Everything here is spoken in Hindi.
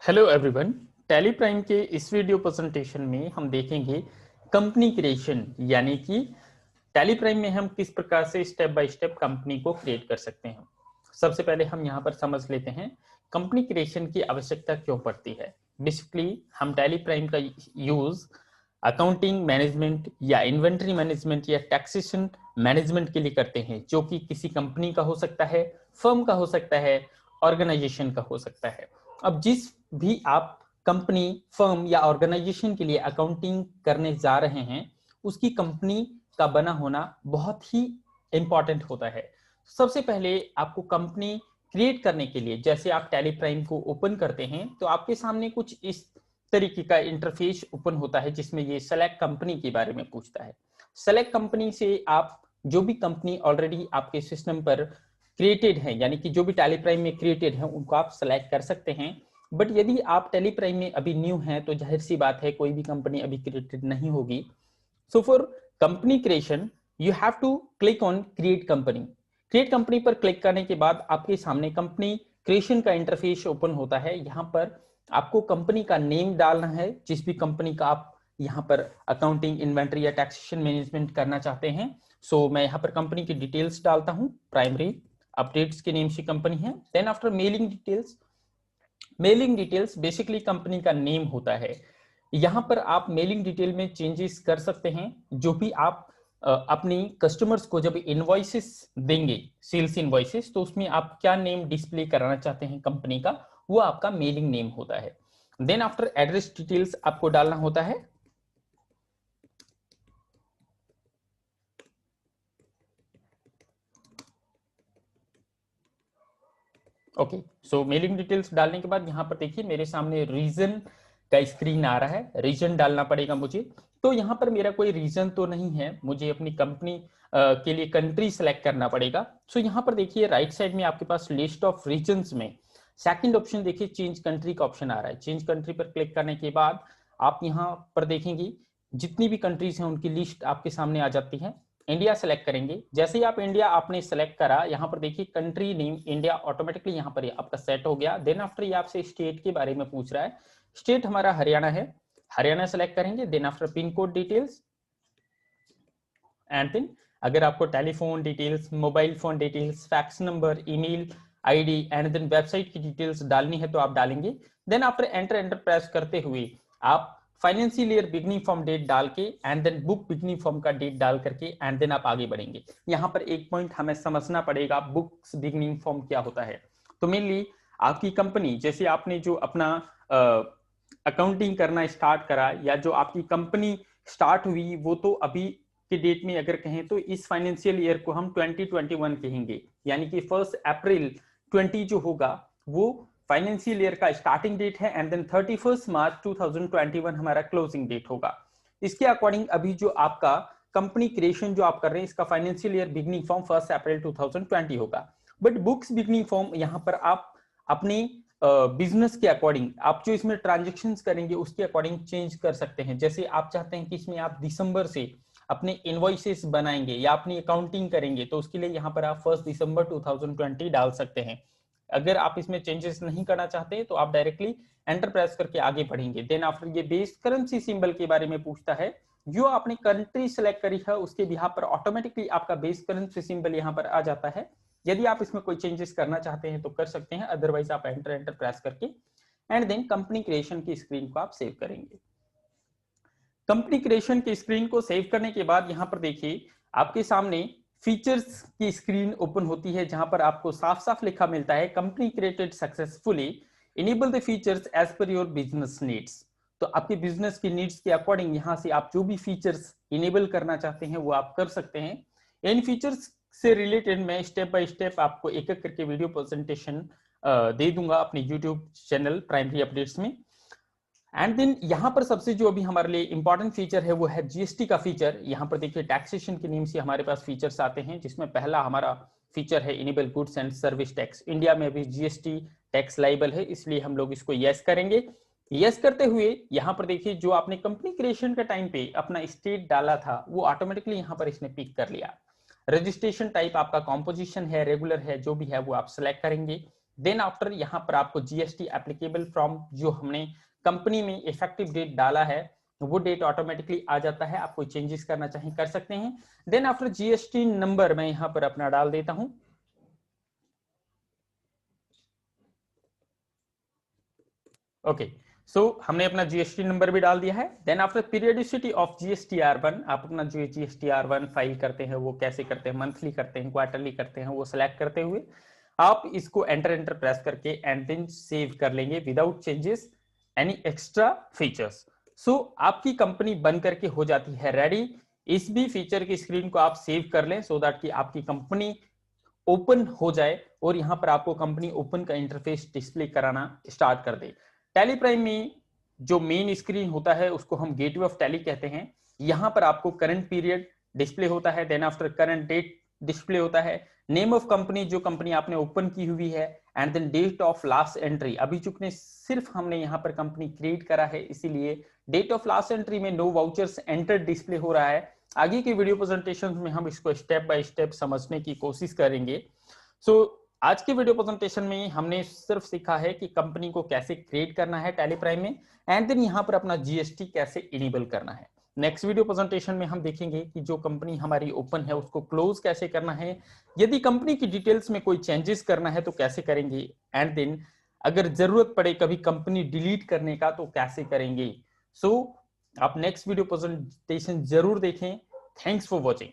Hello everyone. टैली प्राइम के इस वीडियो प्रेजेंटेशन में हम देखेंगे कंपनी क्रिएशन, यानी कि टैली प्राइम में हम किस प्रकार से स्टेप बाय स्टेप कंपनी को क्रिएट कर सकते हैं। सबसे पहले हम यहाँ पर समझ लेते हैं कंपनी क्रिएशन की आवश्यकता क्यों पड़ती है। बेसिकली हम टैली प्राइम का यूज अकाउंटिंग मैनेजमेंट या इन्वेंट्री मैनेजमेंट या टैक्सेशन मैनेजमेंट के लिए करते हैं, जो कि किसी कंपनी का हो सकता है, फर्म का हो सकता है, ऑर्गेनाइजेशन का हो सकता है। अब जिस भी आप कंपनी, फर्म या ऑर्गेनाइजेशन के लिए अकाउंटिंग करने जा रहे हैं, उसकी कंपनी का बना होना बहुत ही इंपॉर्टेंट होता है। सबसे पहले आपको कंपनी क्रिएट करने के लिए, जैसे आप टैली प्राइम को ओपन करते हैं तो आपके सामने कुछ इस तरीके का इंटरफेस ओपन होता है, जिसमें ये सेलेक्ट कंपनी के बारे में पूछता है। सेलेक्ट कंपनी से आप जो भी कंपनी ऑलरेडी आपके सिस्टम पर क्रिएटेड है, यानी कि जो भी टैली प्राइम में क्रिएटेड है, उनको आप सेलेक्ट कर सकते हैं। बट यदि आप टैली प्राइम में अभी न्यू हैं तो जाहिर सी बात है कोई भी कंपनी अभी क्रिएटेड नहीं होगी। So for company creation you have to click on create company. Create company पर क्लिक करने के बाद आपके सामने कंपनी क्रिएशन का इंटरफेस ओपन होता है। यहाँ पर आपको कंपनी का नेम डालना है, जिस भी कंपनी का आप यहाँ पर अकाउंटिंग, इन्वेंट्री या टैक्सेशन मैनेजमेंट करना चाहते हैं। सो मैं यहाँ पर कंपनी की डिटेल्स डालता हूँ। प्राइमरी अपडेट्स के नेम से कंपनी है। Then after mailing details, mailing details basically company का नेम होता है। यहां पर आप मेलिंग डिटेल में चेंजेस कर सकते हैं। जो भी आप अपनी कस्टमर्स को जब इनवॉइसेस देंगे, सेल्स इनवॉइसेस, तो उसमें आप क्या नेम डिस्प्ले कराना चाहते हैं कंपनी का, वो आपका मेलिंग नेम होता है। देन आफ्टर एड्रेस डिटेल्स आपको डालना होता है। ओके, सो मेलिंग डिटेल्स डालने के बाद यहाँ पर देखिए मेरे सामने रीजन का स्क्रीन आ रहा है। रीजन डालना पड़ेगा मुझे। तो यहाँ पर मेरा कोई रीजन तो नहीं है, मुझे अपनी कंपनी के लिए कंट्री सेलेक्ट करना पड़ेगा। सो यहाँ पर देखिए राइट साइड में आपके पास लिस्ट ऑफ रीजन्स में सेकंड ऑप्शन देखिए चेंज कंट्री का ऑप्शन आ रहा है। चेंज कंट्री पर क्लिक करने के बाद आप यहाँ पर देखेंगे जितनी भी कंट्रीज हैं उनकी लिस्ट आपके सामने आ जाती है। इंडिया सेलेक्ट करेंगे। जैसे ही आप इंडिया आपने सेलेक्ट करा, यहाँ पर देखिए कंट्री नेम इंडिया ऑटोमेटिकली यहाँ पर आपका सेट हो गया। देन आफ्टर ये आपसे स्टेट के बारे में पूछ रहा है। स्टेट हमारा हरियाणा है, हरियाणा सेलेक्ट करेंगे। Then after pin code details and then अगर आपको telephone details, mobile phone details, fax number, email ID and then website की डिटेल्स डालनी है तो आप डालेंगे। Then after enter enter press करते हुए आप financial year beginning from date डाल के and then book beginning from का डेट डाल करके एंड देन आप आगे बढ़ेंगे। यहाँ पर एक पॉइंट हमें समझना पड़ेगा, बुक्स बिगनिंग फॉर्म क्या होता है। तो मेनली आपकी कंपनी, जैसे आपने जो अपना अकाउंटिंग करना स्टार्ट करा या जो आपकी कंपनी स्टार्ट हुई, वो तो अभी के डेट में अगर कहें तो इस फाइनेंशियल ईयर को हम 2021 कहेंगे, यानी कि 1 अप्रैल 20 जो होगा वो फाइनेंशियल ईयर का स्टार्टिंग डेट है एंड देन 31 मार्च 2021 हमारा क्लोजिंग डेट होगा। इसके अकॉर्डिंग अभी जो आपका कंपनी क्रिएशन जो आप कर रहे हैं, इसका फाइनेंशियल ईयर बिगनिंग फॉर्म 1 अप्रैल 2020 होगा। बट बुक्स बिगनिंग फॉर्म यहाँ पर आप अपने बिजनेस के अकॉर्डिंग, आप जो इसमें ट्रांजेक्शन्स करेंगे उसके अकॉर्डिंग चेंज कर सकते हैं। जैसे आप चाहते हैं कि इसमें आप दिसंबर से अपने इनवॉइसेस बनाएंगे या अपनी अकाउंटिंग करेंगे, तो उसके लिए यहाँ पर आप 1 दिसंबर 2020 डाल सकते हैं। अगर आप इसमें चेंजेस नहीं करना चाहते तो आप डायरेक्टली एंटर प्रेस करके आगे बढ़ेंगे। देन आफ्टर ये बेस करेंसी सिंबल के बारे में पूछता है। जो आपने कंट्री सेलेक्ट करी है उसके बिहाफ पर ऑटोमेटिकली आपका बेस करेंसी सिंबल यहाँ पर आ जाता है। यदि आप इसमें कोई चेंजेस करना चाहते हैं तो कर सकते हैं, अदरवाइज आप एंटर एंटर प्रेस करके एंड देन कंपनी क्रिएशन की स्क्रीन को आप सेव करेंगे। कंपनी क्रिएशन की स्क्रीन को सेव करने के बाद यहाँ पर देखिए आपके सामने फीचर्स की स्क्रीन ओपन होती है, जहां पर आपको साफ साफ लिखा मिलता है company created successfully, enable the features as per your business needs. तो आपके बिजनेस की नीड्स के अकॉर्डिंग यहाँ से आप जो भी फीचर्स इनेबल करना चाहते हैं वो आप कर सकते हैं। इन फीचर्स से रिलेटेड मैं स्टेप बाय स्टेप आपको एक एक करके वीडियो प्रेजेंटेशन दे दूंगा अपने यूट्यूब चैनल प्राइमरी अपडेट्स में। एंड देन यहाँ पर सबसे जो अभी हमारे लिए इंपॉर्टेंट फीचर है वो है जीएसटी का फीचर। यहाँ पर देखिए टैक्सेशन के नेम से हमारे पास फीचर्स आते हैं, जिसमें पहला हमारा फीचर है enable goods and service tax. India में अभी जीएसटी टैक्स लाइबल है, इसलिए हम लोग इसको यस करेंगे। यस करते हुए यहाँ पर देखिए जो आपने कंपनी क्रिएशन के टाइम पे अपना स्टेट डाला था वो ऑटोमेटिकली यहाँ पर इसने पिक कर लिया। रजिस्ट्रेशन टाइप आपका कॉम्पोजिशन है, रेगुलर है, जो भी है वो आप सिलेक्ट करेंगे। देन आफ्टर यहाँ पर आपको जीएसटी एप्लीकेबल फ्रॉम जो हमने कंपनी में इफेक्टिव डेट डाला है वो डेट ऑटोमेटिकली आ जाता है। आप कोई चेंजेस करना चाहें कर सकते हैं। देन आफ्टर जीएसटी नंबर मैं यहाँ पर अपना डाल देता हूं। ओके, सो हमने अपना जीएसटी नंबर भी डाल दिया है। देन आफ्टर पीरियडिसिटी ऑफ जीएसटीआर1, आप अपना जो जीएसटीआर1 फाइल करते हैं वो कैसे करते हैं, मंथली करते हैं, क्वार्टरली करते हैं, वो सिलेक्ट करते हुए आप इसको एंटर प्रेस करके एंड देन सेव कर लेंगे without changes any extra features. So आपकी कंपनी बन करके हो जाती है रेडी। इस भी फीचर की स्क्रीन को आप सेव कर लें सो दैट कि आपकी कंपनी ओपन हो जाए और यहां पर आपको कंपनी ओपन का इंटरफेस डिस्प्ले कराना स्टार्ट कर दे। टैली प्राइम में जो मेन स्क्रीन होता है उसको हम गेटवे ऑफ टैली कहते हैं। यहां पर आपको करंट पीरियड डिस्प्ले होता है, then after current date display होता है, नेम ऑफ कंपनी जो कंपनी आपने ओपन की हुई है, and then date of last entry. अभी चूंकि सिर्फ हमने यहाँ पर कंपनी क्रिएट करा है इसीलिए डेट ऑफ लास्ट एंट्री में नो वाउचर्स एंटर डिस्प्ले हो रहा है। आगे की वीडियो प्रेजेंटेशन में हम इसको स्टेप बाय स्टेप समझने की कोशिश करेंगे। आज के वीडियो प्रेजेंटेशन में हमने सिर्फ सीखा है कि कंपनी को कैसे क्रिएट करना है टैली प्राइम में, एंड देन यहाँ पर अपना जीएसटी कैसे इनेबल करना है। नेक्स्ट वीडियो प्रेजेंटेशन में हम देखेंगे कि जो कंपनी हमारी ओपन है उसको क्लोज कैसे करना है, यदि कंपनी की डिटेल्स में कोई चेंजेस करना है तो कैसे करेंगे, एंड देन अगर जरूरत पड़े कभी कंपनी डिलीट करने का तो कैसे करेंगे। आप नेक्स्ट वीडियो प्रेजेंटेशन जरूर देखें। Thanks for watching.